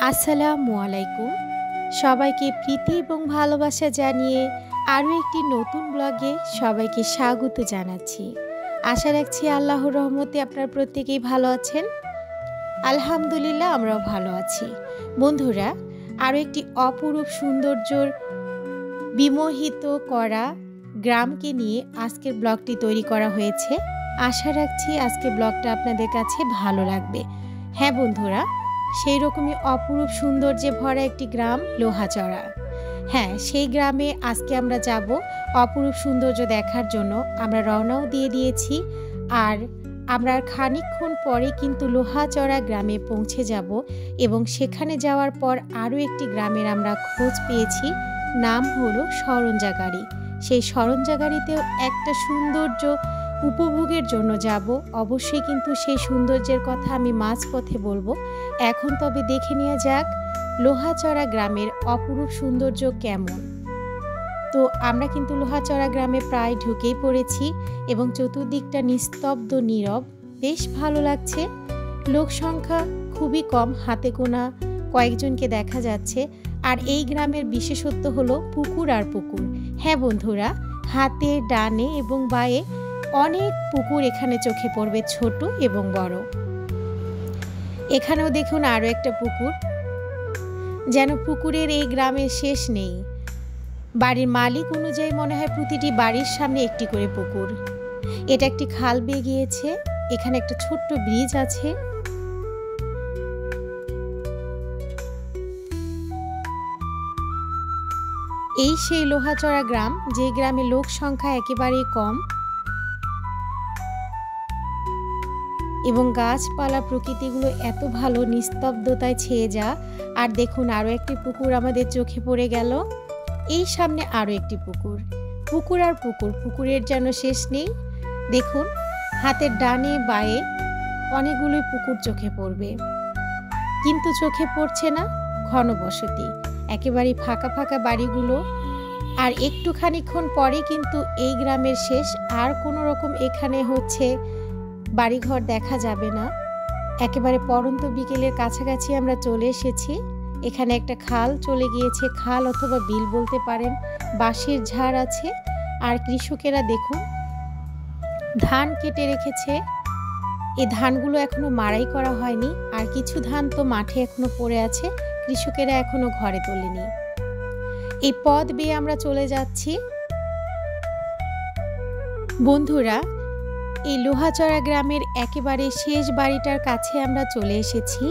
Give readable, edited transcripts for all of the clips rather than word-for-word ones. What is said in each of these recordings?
আসসালামু আলাইকুম। সবাইকে প্রীতি এবং ভালোবাসা জানিয়ে আরও একটি নতুন ব্লগে সবাইকে স্বাগত জানাচ্ছি। আশা রাখছি আল্লাহর রহমতে আপনারা প্রত্যেকেই ভালো আছেন। আলহামদুলিল্লাহ আমরাও ভালো আছি। বন্ধুরা, আরও একটি অপরূপ সৌন্দর্যর বিমোহিত করা গ্রামকে নিয়ে আজকের ব্লগটি তৈরি করা হয়েছে। আশা রাখছি আজকের ব্লগটা আপনাদের কাছে ভালো লাগবে। হ্যাঁ বন্ধুরা, সেই রকমই অপরূপ সৌন্দর্যে ভরা একটি গ্রাম লোহাচড়া। হ্যাঁ, সেই গ্রামে আজকে আমরা যাব অপরূপ সৌন্দর্য দেখার জন্য। আমরা রওনাও দিয়ে দিয়েছি, আর আমরা খানিকক্ষণ পরে কিন্তু লোহাচড়া গ্রামে পৌঁছে যাব এবং সেখানে যাওয়ার পর আরও একটি গ্রামের আমরা খোঁজ পেয়েছি, নাম হলো সরঞ্জাগাড়ি। সেই সরঞ্জাগাড়িতেও একটা সৌন্দর্য উপভোগের জন্য যাব। অবশ্যই কিন্তু সেই সৌন্দর্যের কথা আমি মাঝপথে বলবো। এখন তবে দেখে নেওয়া যাক লোহাচড়া গ্রামের অপরূপ সৌন্দর্য কেমন। তো আমরা কিন্তু লোহাচড়া গ্রামে প্রায় ঢুকেই পড়েছি এবং চতুর্দিকটা নিস্তব্ধ নীরব, বেশ ভালো লাগছে। লোক সংখ্যা খুবই কম, হাতে গোনা কয়েকজনকে দেখা যাচ্ছে। আর এই গ্রামের বিশেষত্ব হলো পুকুর আর পুকুর। হ্যাঁ বন্ধুরা, হাতে ডানে এবং বাঁয়ে অনেক পুকুর এখানে চোখে পড়বে, ছোট এবং বড়। এখানেও দেখুন আরও একটা পুকুর, যেন পুকুরের এই গ্রামের শেষ নেই। বাড়ির মালিক অনুযায়ী মনে হয় প্রতিটি বাড়ির সামনে একটি করে পুকুর। এটা একটি খাল বেয়ে গিয়েছে, এখানে একটা ছোট্ট ব্রিজ আছে। এই সেই লোহাচড়া গ্রাম, যে গ্রামে লোক সংখ্যা একেবারেই কম এবং গাছপালা প্রকৃতিগুলো এত ভালো নিস্তব্ধতায় ছেয়ে যা। আর দেখুন আরও একটি পুকুর আমাদের চোখে পড়ে গেল। এই সামনে আরও একটি পুকুর, পুকুর আর পুকুর, পুকুরের যেন শেষ নেই। দেখুন হাতের ডানে বাঁয়ে অনেকগুলোই পুকুর চোখে পড়বে, কিন্তু চোখে পড়ছে না ঘনবসতি, একেবারেই ফাঁকা ফাঁকা বাড়িগুলো। আর একটু খানিকক্ষণ পরে কিন্তু এই গ্রামের শেষ, আর কোনো রকম এখানে বাড়িঘর দেখা যাবে না। একেবারে পড়ন্ত বিকেলের কাছাকাছি আমরা চলে এসেছি। এখানে একটা খাল চলে গিয়েছে, খাল অথবা বিল বলতে পারেন। বাঁশের ঝাড় আছে, আর কৃষকেরা দেখুন ধান কেটে রেখেছে। এই ধানগুলো এখনো মাড়াই করা হয়নি, আর কিছু ধান তো মাঠে এখনো পড়ে আছে, কৃষকেরা এখনো ঘরে তোলেনি। এই পথ বেয়ে আমরা চলে যাচ্ছি। বন্ধুরা, এই লোহাচড়া গ্রামের একেবারে শেষ বাড়িটার কাছে আমরা চলে এসেছি।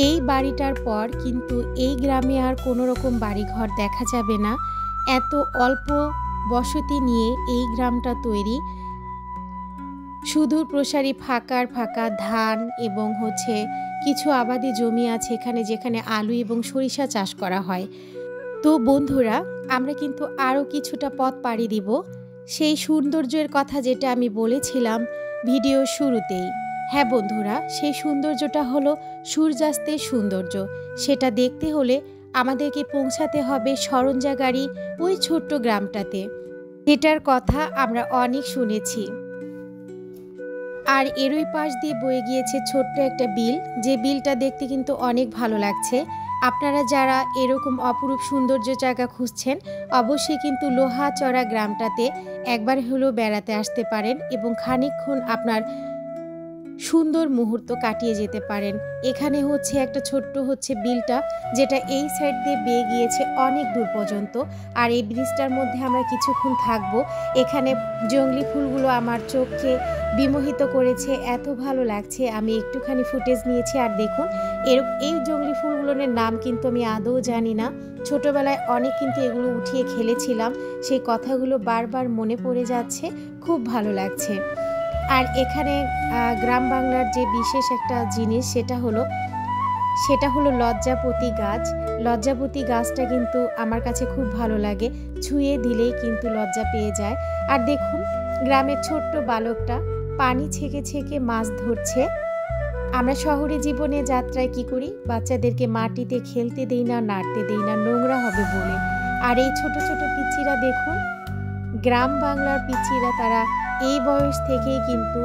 এই বাড়িটার পর কিন্তু এই গ্রামে আর কোনো রকম বাড়িঘর দেখা যাবে না। এত অল্প বসতি নিয়ে এই গ্রামটা তৈরি। সুদূর প্রসারী ফাঁকার ফাঁকা ধান এবং কিছু আবাদি জমি আছে এখানে, যেখানে আলু এবং সরিষা চাষ করা হয়। তো বন্ধুরা, আমরা কিন্তু আরও কিছুটা পথ পাড়ি দিব সেই সৌন্দর্যের কথা যেটা আমি বলেছিলাম ভিডিও শুরুতেই। হ্যাঁ বন্ধুরা, সেই সৌন্দর্যটা হলো সূর্যাস্তের সৌন্দর্য। সেটা দেখতে হলে আমাদেরকে পৌঁছাতে হবে সরঞ্জাগাড়ি, ওই ছোট্ট গ্রামটাতে, যেটার কথা আমরা অনেক শুনেছি। আর এরই পাশ দিয়ে বয়ে গিয়েছে ছোট্ট একটা বিল, যে বিলটা দেখতে কিন্তু অনেক ভালো লাগছে। আপনারা যারা এরকম অপরূপ সৌন্দর্য জায়গা খুঁজছেন, অবশ্যই কিন্তু লোহাচড়া গ্রামটাতে একবার হলেও বেড়াতে আসতে পারেন এবং খানিকক্ষণ আপনার সুন্দর মুহূর্ত কাটিয়ে যেতে পারেন। এখানে একটা ছোট্ট বিলটা, যেটা এই সাইড দিয়ে বেয়ে গিয়েছে অনেক দূর পর্যন্ত। আর এই ব্রিজটার মধ্যে আমরা কিছুক্ষণ থাকবো। এখানে জংলি ফুলগুলো আমার চোখকে বিমোহিত করেছে, এত ভালো লাগছে। আমি একটুখানি ফুটেজ নিয়েছি। আর দেখুন এই জংলি ফুলগুলোর নাম কিন্তু আমি আদৌ জানি না। ছোটবেলায় অনেক কিন্তু এগুলো উঠিয়ে খেলেছিলাম, সেই কথাগুলো বারবার মনে পড়ে যাচ্ছে, খুব ভালো লাগছে। আর এখানে গ্রাম বাংলার যে বিশেষ একটা জিনিস, সেটা হলো লজ্জাপতি গাছ। লজ্জাপতি গাছটা কিন্তু আমার কাছে খুব ভালো লাগে, ছুঁয়ে দিলেই কিন্তু লজ্জা পেয়ে যায়। আর দেখুন গ্রামের ছোট্ট বালকটা পানি ছেঁকে ছেঁকে মাছ ধরছে। আমরা শহরে জীবনে যাত্রায় কি করি, বাচ্চাদেরকে মাটিতে খেলতে দেই না, নাড়তে দেই না, নোংরা হবে বলে। আর এই ছোট ছোট পিচ্চিরা দেখুন, গ্রাম বাংলার পিচ্চিরা, তারা এই বয়স থেকেই কিন্তু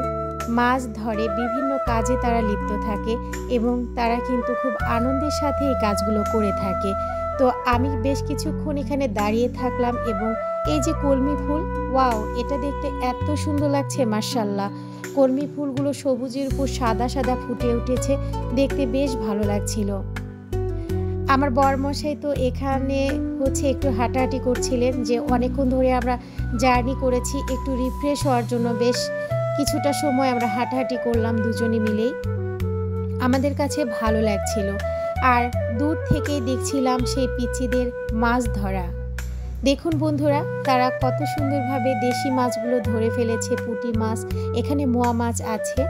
মাছ ধরে, বিভিন্ন কাজে তারা লিপ্ত থাকে এবং তারা কিন্তু খুব আনন্দের সাথে এই কাজগুলো করে থাকে। তো আমি বেশ কিছুক্ষণ এখানে দাঁড়িয়ে থাকলাম এবং এই যে কলমি ফুল, ওয়াও, এটা দেখতে এত সুন্দর লাগছে মাশাআল্লাহ। কলমি ফুলগুলো সবুজের উপর সাদা সাদা ফুটে উঠেছে, দেখতে বেশ ভালো লাগছিল। আমার বরমশাই তো এখানে একটু হাঁটাহাঁটি করছিলেন, যে অনেকক্ষণ ধরে আমরা জার্নি করেছি, একটু রিফ্রেশ হওয়ার জন্য বেশ কিছুটা সময় আমরা হাঁটাহাঁটি করলাম দুজনে মিলেই। আমাদের কাছে ভালো লাগছিল। আর দূর থেকেই দেখছিলাম সেই পিচ্চিদের মাছ ধরা। দেখুন বন্ধুরা, তারা কত সুন্দরভাবে দেশি মাছগুলো ধরে ফেলেছে। পুঁটি মাছ, এখানে মোয়া মাছ আছে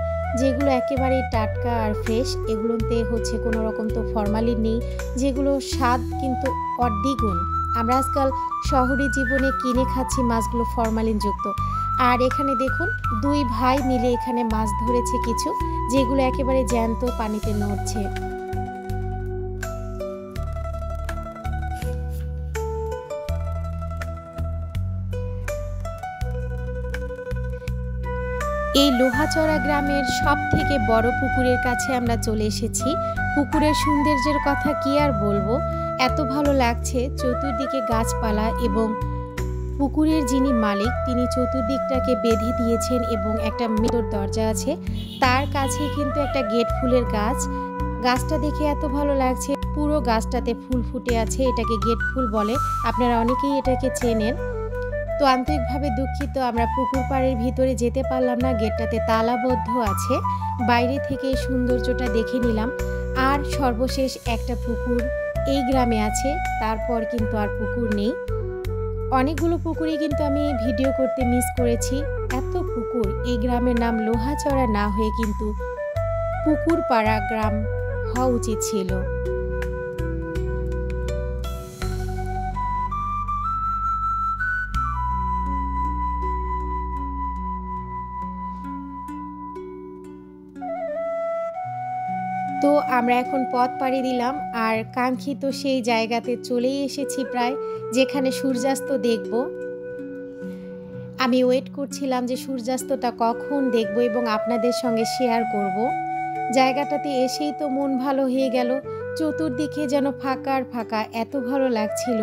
যেগুলো একেবারেই টাটকা আর ফ্রেশ। এগুলোতে কোনো রকম তো ফরমালিন নেই, যেগুলো স্বাদ কিন্তু অদ্বিগুণ। আমরা আজকাল শহরে জীবনে কিনে খাচ্ছি মাছগুলো ফরমালিনযুক্ত। আর এখানে দেখুন, দুই ভাই মিলে এখানে মাছ ধরেছে কিছু, যেগুলো একেবারে জ্যান্ত পানিতে নড়ছে। এই লোহাচড়া গ্রামের সবথেকে বড় পুকুরের কাছে আমরা চলে এসেছি। পুকুরের সৌন্দর্যের কথা কি আর বলবো, এত ভালো লাগছে। চতুর্দিকে গাছপালা এবং পুকুরের যিনি মালিক তিনি চতুর্দিকটাকে বেঁধে দিয়েছেন এবং একটা মেটোর দরজা আছে, তার কাছে কিন্তু একটা গেট ফুলের গাছ। গাছটা দেখে এত ভালো লাগছে, পুরো গাছটাতে ফুল ফুটে আছে, এটাকে গেট ফুল বলে, আপনারা অনেকেই এটাকে চেনেন। তো আন্তরিকভাবে দুঃখিত, আমরা পুকুর পাড়ের ভিতরে যেতে পারলাম না, গেটটাতে তালাবদ্ধ আছে। বাইরে থেকে সৌন্দর্যটা দেখে নিলাম। আর সর্বশেষ একটা পুকুর এই গ্রামে আছে, তারপর কিন্তু আর পুকুর নেই। অনেকগুলো পুকুরই কিন্তু আমি ভিডিও করতে মিস করেছি। এত পুকুর, এই গ্রামের নাম লোহাচড়া না হয়ে কিন্তু পুকুরপাড়া গ্রাম হওয়া উচিত ছিল। তো আমরা এখন পথ পাড়ি দিলাম আর কাঙ্ক্ষিত সেই জায়গাতে চলেই এসেছি প্রায়, যেখানে সূর্যাস্ত দেখব। আমি ওয়েট করছিলাম যে সূর্যাস্তটা কখন দেখব এবং আপনাদের সঙ্গে শেয়ার করব। জায়গাটাতে এসেই তো মন ভালো হয়ে গেল, চতুর্দিকে যেন ফাঁকা আর ফাঁকা, এত ভালো লাগছিল।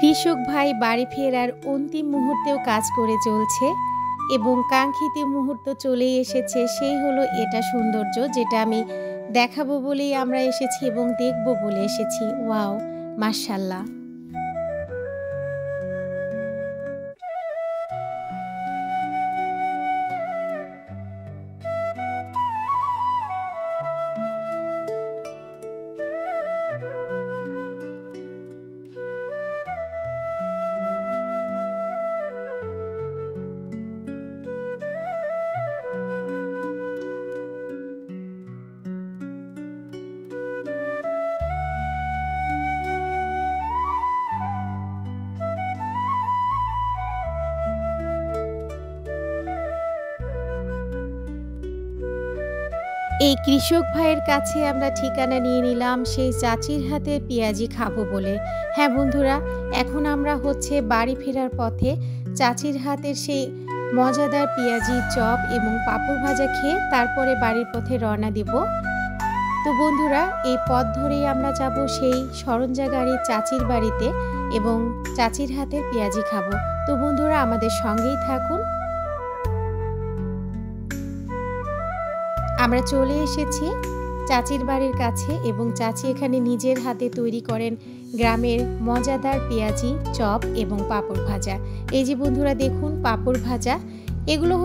কৃষক ভাই বাড়ি ফেরার অন্তিম মুহূর্তেও কাজ করে চলছে এবং কাঙ্ক্ষিত মুহূর্ত চলেই এসেছে। সেই হলো এটা সৌন্দর্য, যেটা আমি দেখাবো বলেই আমরা এসেছি এবং দেখব বলে এসেছি। ওয়াও, মাশাআল্লাহ। এই কৃষক ভাইয়ের কাছে আমরা ঠিকানা নিয়ে নিলাম সেই চাচির হাতে পেঁয়াজি খাবো বলে। হ্যাঁ বন্ধুরা, এখন আমরা বাড়ি ফেরার পথে চাচির হাতের সেই মজাদার পেঁয়াজি চপ এবং পাঁপড় ভাজা খেয়ে তারপরে বাড়ির পথে রওনা দিব। তো বন্ধুরা, এই পথ ধরেই আমরা যাব সেই সরঞ্জা গাড়ির চাচির বাড়িতে এবং চাচির হাতের পেঁয়াজি খাবো। তো বন্ধুরা, আমাদের সঙ্গেই থাকুন। আমরা চলে এসেছি চাচির বাড়ির কাছে এবং চাচি এখানে নিজের হাতে তৈরি করেন গ্রামের মজাদার পেঁয়াজি চপ এবং পাঁপড় ভাজা। এই যে বন্ধুরা দেখুন, পাঁপড় ভাজা, এগুলো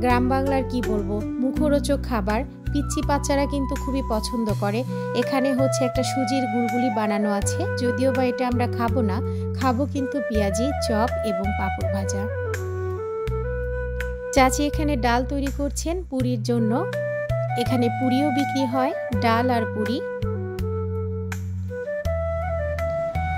গ্রাম বাংলার কি বলবো, মুখরোচক খাবার। পিচ্চি বাচ্চারা কিন্তু খুবই পছন্দ করে। এখানে একটা সুজির গুলগুলি বানানো আছে, যদিও বা এটা আমরা খাবো না, খাবো কিন্তু পেঁয়াজি চপ এবং পাঁপড় ভাজা। চাচি এখানে ডাল তৈরি করছেন পুরির জন্য। এখানে পুরিও বিক্রি হয়, ডাল আর পুরি।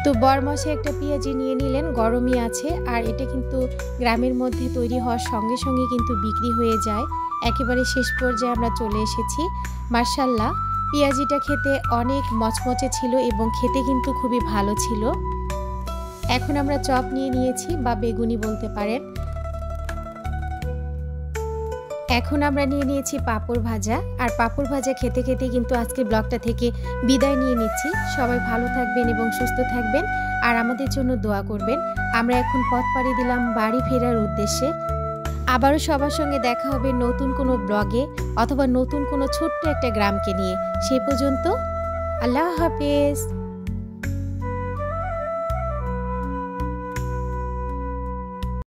তো বরমশাই একটা পেঁয়াজি নিয়ে নিলেন, গরমই আছে। আর এটা কিন্তু গ্রামের মধ্যে তৈরি হওয়ার সঙ্গে সঙ্গে কিন্তু বিক্রি হয়ে যায়। একেবারে শেষ পর্যায়ে আমরা চলে এসেছি। মাশাআল্লাহ, পেঁয়াজিটা খেতে অনেক মচমচে ছিল এবং খেতে কিন্তু খুবই ভালো ছিল। এখন আমরা চপ নিয়ে নিয়েছি বা বেগুনি বলতে পারেন। এখন আমরা নিয়ে নিয়েছি পাঁপড় ভাজা, আর পাঁপড় ভাজা খেতে খেতে কিন্তু আজকে ব্লগটা থেকে বিদায় নিয়ে নিচ্ছি। সবাই ভালো থাকবেন এবং সুস্থ থাকবেন আর আমাদের জন্য দোয়া করবেন। আমরা এখন পথ পাড়ি দিলাম বাড়ি ফেরার উদ্দেশ্যে। আবারও সবার সঙ্গে দেখা হবে নতুন কোনো ব্লগে অথবা নতুন কোনো ছোট্ট একটা গ্রামকে নিয়ে। সে পর্যন্ত আল্লাহ হাফেজ।